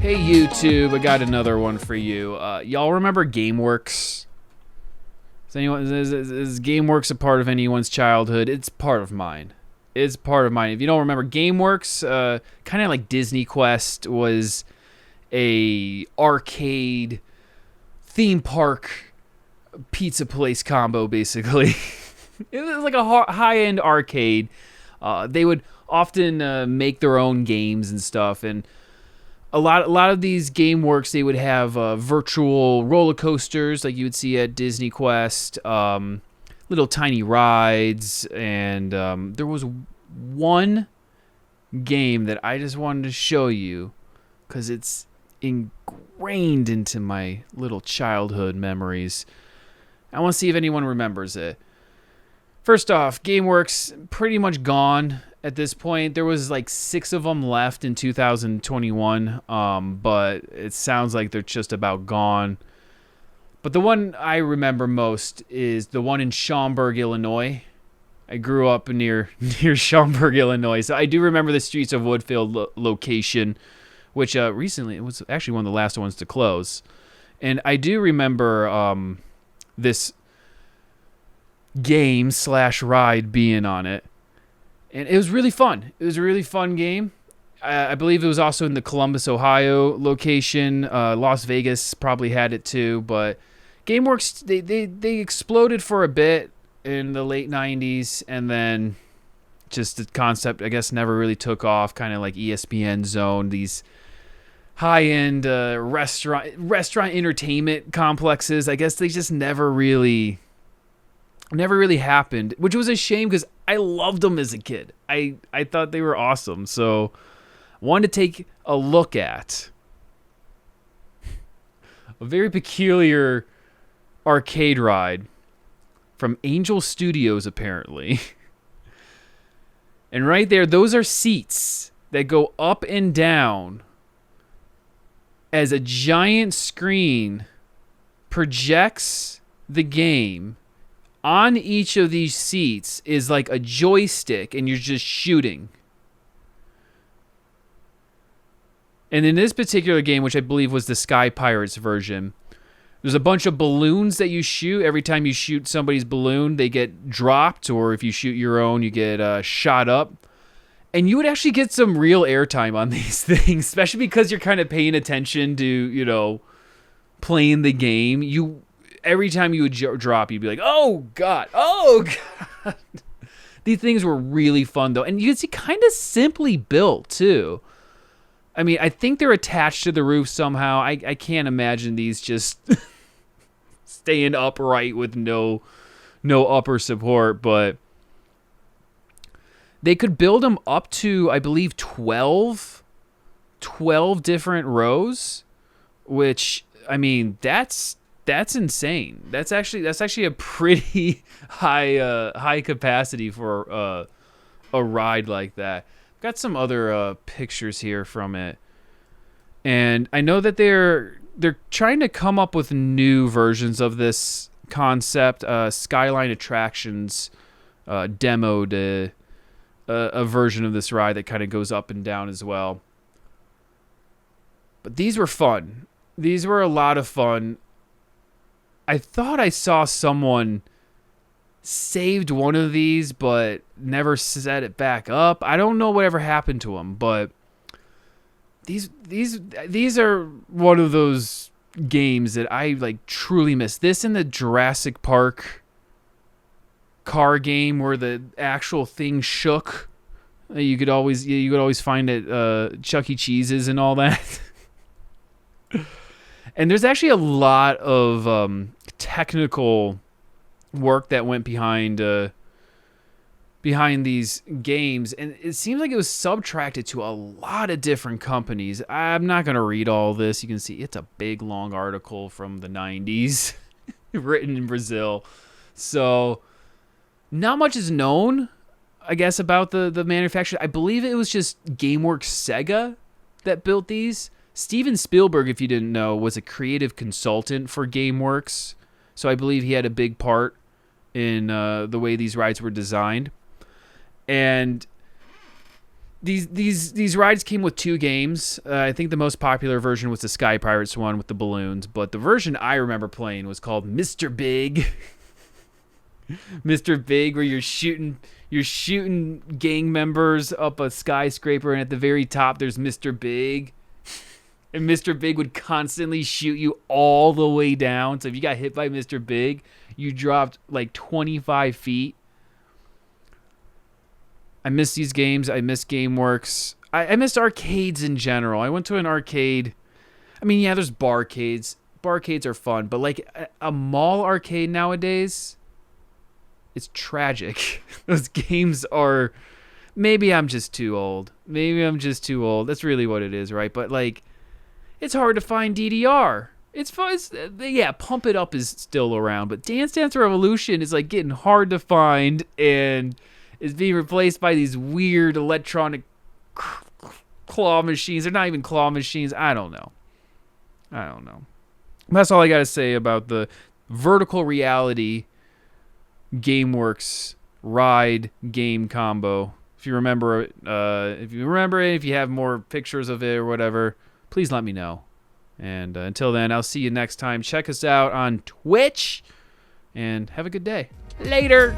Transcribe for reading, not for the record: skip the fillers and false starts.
Hey YouTube, I got another one for you. Y'all remember GameWorks? Is GameWorks a part of anyone's childhood? It's part of mine. It's part of mine. If you don't remember, GameWorks, kind of like Disney Quest, was a arcade theme park pizza place combo, basically. It was like a high-end arcade. They would often make their own games and stuff, and a lot of these GameWorks, they would have virtual roller coasters like you would see at Disney Quest, little tiny rides, and there was one game that I just wanted to show you because it's ingrained into my little childhood memories. I want to see if anyone remembers it. First off, GameWorks pretty much gone at this point. There was like 6 of them left in 2021, but it sounds like they're just about gone. But the one I remember most is the one in Schaumburg, Illinois. I grew up near Schaumburg, Illinois, so I do remember the Streets of Woodfield location, which recently it was actually one of the last ones to close. And I do remember this game / ride being on it, and it was really fun. It was a really fun game. I believe it was also in the Columbus, Ohio location. Las Vegas probably had it too, but GameWorks, they exploded for a bit in the late 90s, and then just the concept, I guess, never really took off, kind of like ESPN Zone, these high-end restaurant entertainment complexes. I guess they just never really happened, which was a shame because I loved them as a kid. I thought they were awesome. So I wanted to take a look at a very peculiar arcade ride from Angel Studios, apparently. And right there, those are seats that go up and down as a giant screen projects the game. On each of these seats is like a joystick, and you're just shooting. And in this particular game, which I believe was the Sky Pirates version, there's a bunch of balloons that you shoot. Every time you shoot somebody's balloon, they get dropped, or if you shoot your own, you get shot up. And you would actually get some real airtime on these things, especially because you're kind of paying attention to, playing the game. Every time you would drop, you'd be like, oh, God. These things were really fun, though. And you can see kind of simply built, too. I mean, I think they're attached to the roof somehow. I can't imagine these just staying upright with no upper support. But they could build them up to, I believe, 12 different rows, which, I mean, that's insane. That's actually a pretty high capacity for a ride like that. Got some other pictures here from it, and I know that they're trying to come up with new versions of this concept. Skyline Attractions demoed a version of this ride that kind of goes up and down as well. But these were fun. These were a lot of fun. I thought I saw someone saved one of these, but never set it back up. I don't know whatever happened to them, but these are one of those games that I like truly miss. This and the Jurassic Park car game where the actual thing shook. You could always find it Chuck E. Cheese's and all that. And there's actually a lot of technical work that went behind these games, and it seems like it was subtracted to a lot of different companies. I'm not going to read all this. You can see it's a big, long article from the 90s written in Brazil. So not much is known, I guess, about the manufacturer. I believe it was just GameWorks Sega that built these. Steven Spielberg, if you didn't know, was a creative consultant for GameWorks. So I believe he had a big part in the way these rides were designed. And These rides came with 2 games. I think the most popular version was the Sky Pirates one with the balloons, but the version I remember playing was called Mr. Big. Mr. Big, where you're shooting gang members up a skyscraper, and at the very top there's Mr. Big. And Mr. Big would constantly shoot you all the way down. So if you got hit by Mr. Big, you dropped like 25 feet. I miss these games. I miss GameWorks. I miss arcades in general. I went to an arcade. I mean, yeah, there's barcades. Barcades are fun, but like a mall arcade nowadays, it's tragic. Those games are... Maybe I'm just too old. That's really what it is, right? But like, it's hard to find DDR. It's fun. Yeah, Pump It Up is still around, but Dance Dance Revolution is like getting hard to find and is being replaced by these weird electronic claw machines. They're not even claw machines. I don't know. That's all I got to say about the vertical reality GameWorks ride game combo. If you remember it, if you have more pictures of it or whatever, please let me know. And until then, I'll see you next time. Check us out on Twitch, and have a good day. Later.